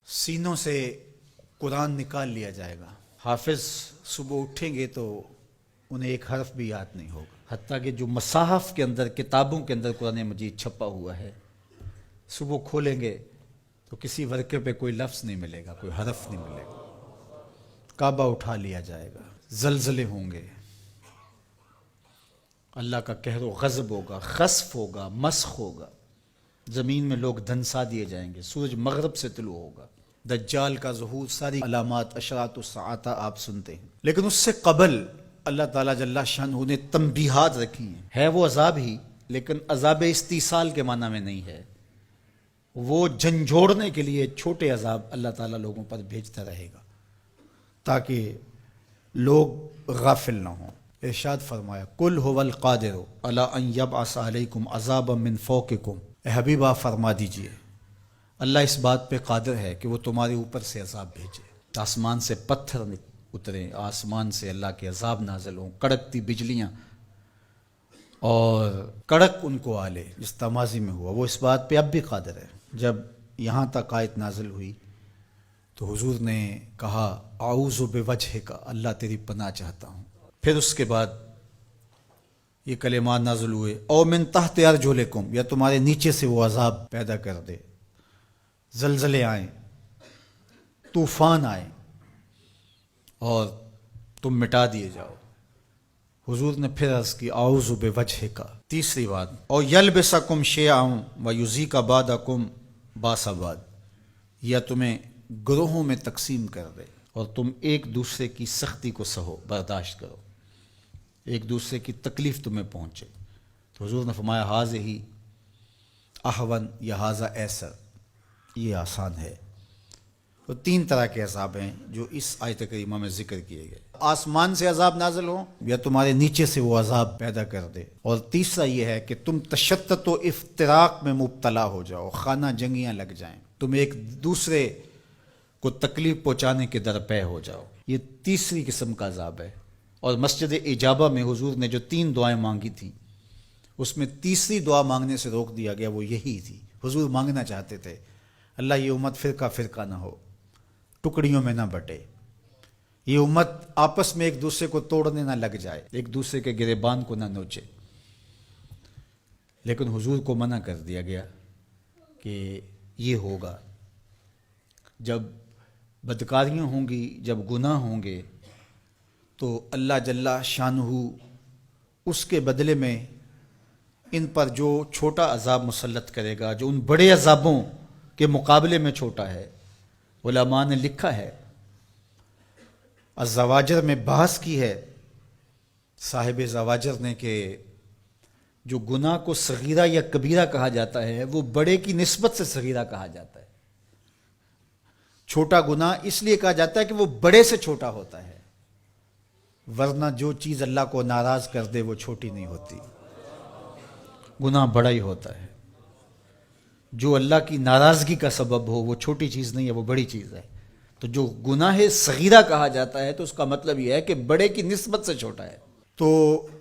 سینوں سے قرآن نکال لیا جائے گا. حافظ صبح اٹھیں گے تو انہیں ایک حرف بھی یاد نہیں ہوگا. حتیٰ کہ جو مصاحف کے اندر، کتابوں کے اندر قرآن مجید چھپا ہوا ہے، صبح کھولیں گے تو کسی ورقے پہ کوئی لفظ نہیں ملے گا، کوئی حرف نہیں ملے گا. کعبہ اٹھا لیا جائے گا، زلزلے ہوں گے، اللہ کا قہر و غضب ہوگا، خسف ہوگا، مسخ ہوگا، زمین میں لوگ دھنسا دیے جائیں گے، سورج مغرب سے طلوع ہوگا، دجال کا ظہور، ساری علامات اشراط الساعہ آپ سنتے ہیں. لیکن اس سے قبل اللہ تعالیٰ جل شانہ نے تنبیہات رکھی ہیں. ہے وہ عذاب ہی، لیکن عذاب استیصال کے معنی میں نہیں ہے. وہ جھنجھوڑنے کے لیے چھوٹے عذاب اللہ تعالیٰ لوگوں پر بھیجتا رہے گا تاکہ لوگ غافل نہ ہوں. ارشاد فرمایا قل هو القادر علی ان یبعث علیکم عذابا من فوقکم. اے حبیب آپ فرما دیجئے اللہ اس بات پہ قادر ہے کہ وہ تمہارے اوپر سے عذاب بھیجے. آسمان سے پتھر اتریں، آسمان سے اللہ کے عذاب نازل ہوں، کڑکتی بجلیاں اور کڑک ان کو آلے، جس تمازی میں ہوا. وہ اس بات پہ اب بھی قادر ہے. جب یہاں تک آیت نازل ہوئی تو حضور نے کہا اعوذ بوجہک، اللہ تیری پناہ چاہتا ہوں. پھر اس کے بعد یہ کلمات نازل ہوئے او من تحت ارجلکم، یا تمہارے نیچے سے وہ عذاب پیدا کر دے، زلزلے آئیں، طوفان آئیں اور تم مٹا دیے جاؤ. حضور نے پھر عرض کی اعوذ بوجہک. تیسری بات او یلبسکم شیعا ویذیق بعضکم باس بعض، یا تمہیں گروہوں میں تقسیم کر دے اور تم ایک دوسرے کی سختی کو سہو، برداشت کرو، ایک دوسرے کی تکلیف تمہیں پہنچے. تو حضور نے فرمایا ھذہ اہون یا ھذا ایسر، یہ آسان ہے. تو تین طرح کے عذاب ہیں جو اس آیت کریمہ میں ذکر کیے گئے. آسمان سے عذاب نازل ہو یا تمہارے نیچے سے وہ عذاب پیدا کر دے. اور تیسرا یہ ہے کہ تم تشتت و افتراق میں مبتلا ہو جاؤ، خانہ جنگیاں لگ جائیں، تم ایک دوسرے کو تکلیف پہنچانے کے درپے ہو جاؤ. یہ تیسری قسم کا عذاب ہے. اور مسجد اجابہ میں حضور نے جو 3 دعائیں مانگی تھیں اس میں تیسری دعا مانگنے سے روک دیا گیا، وہ یہی تھی. حضور مانگنا چاہتے تھے اللہ یہ امت فرقہ فرقہ نہ ہو، ٹکڑیوں میں نہ بٹے، یہ امت آپس میں ایک دوسرے کو توڑنے نہ لگ جائے، ایک دوسرے کے گریبان کو نہ نوچے. لیکن حضور کو منع کر دیا گیا کہ یہ ہوگا جب بدکاریاں ہوں گی، جب گناہ ہوں گے تو اللہ جل شانہ اس کے بدلے میں ان پر جو چھوٹا عذاب مسلط کرے گا، جو ان بڑے عذابوں کے مقابلے میں چھوٹا ہے. علماء نے لکھا ہے، الزواجر میں بحث کی ہے صاحب زواجر نے کہ جو گناہ کو صغیرہ یا کبیرہ کہا جاتا ہے وہ بڑے کی نسبت سے صغیرہ کہا جاتا ہے. چھوٹا گناہ اس لیے کہا جاتا ہے کہ وہ بڑے سے چھوٹا ہوتا ہے، ورنہ جو چیز اللہ کو ناراض کر دے وہ چھوٹی نہیں ہوتی، گناہ بڑا ہی ہوتا ہے. جو اللہ کی ناراضگی کا سبب ہو وہ چھوٹی چیز نہیں ہے، وہ بڑی چیز ہے. تو جو گناہ صغیرہ کہا جاتا ہے تو اس کا مطلب یہ ہے کہ بڑے کی نسبت سے چھوٹا ہے. تو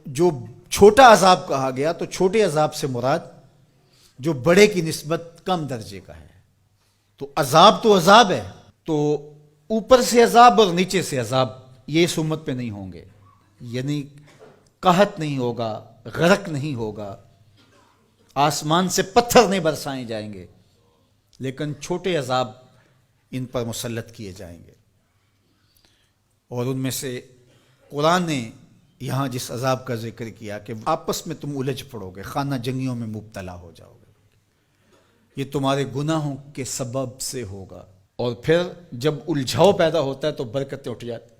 جو چھوٹا عذاب کہا گیا تو چھوٹے عذاب سے مراد جو بڑے کی نسبت کم درجے کا ہے. تو عذاب ہے، تو اوپر سے عذاب اور نیچے سے عذاب یہ اس امت پہ نہیں ہوں گے. یعنی قحط نہیں ہوگا، غرق نہیں ہوگا، آسمان سے پتھر نہیں برسائے جائیں گے، لیکن چھوٹے عذاب ان پر مسلط کیے جائیں گے. اور ان میں سے قرآن نے یہاں جس عذاب کا ذکر کیا کہ آپس میں تم الجھ پڑو گے، خانہ جنگیوں میں مبتلا ہو جاؤ گے، یہ تمہارے گناہوں کے سبب سے ہوگا. اور پھر جب الجھاؤ پیدا ہوتا ہے تو برکتیں اٹھ جاتی.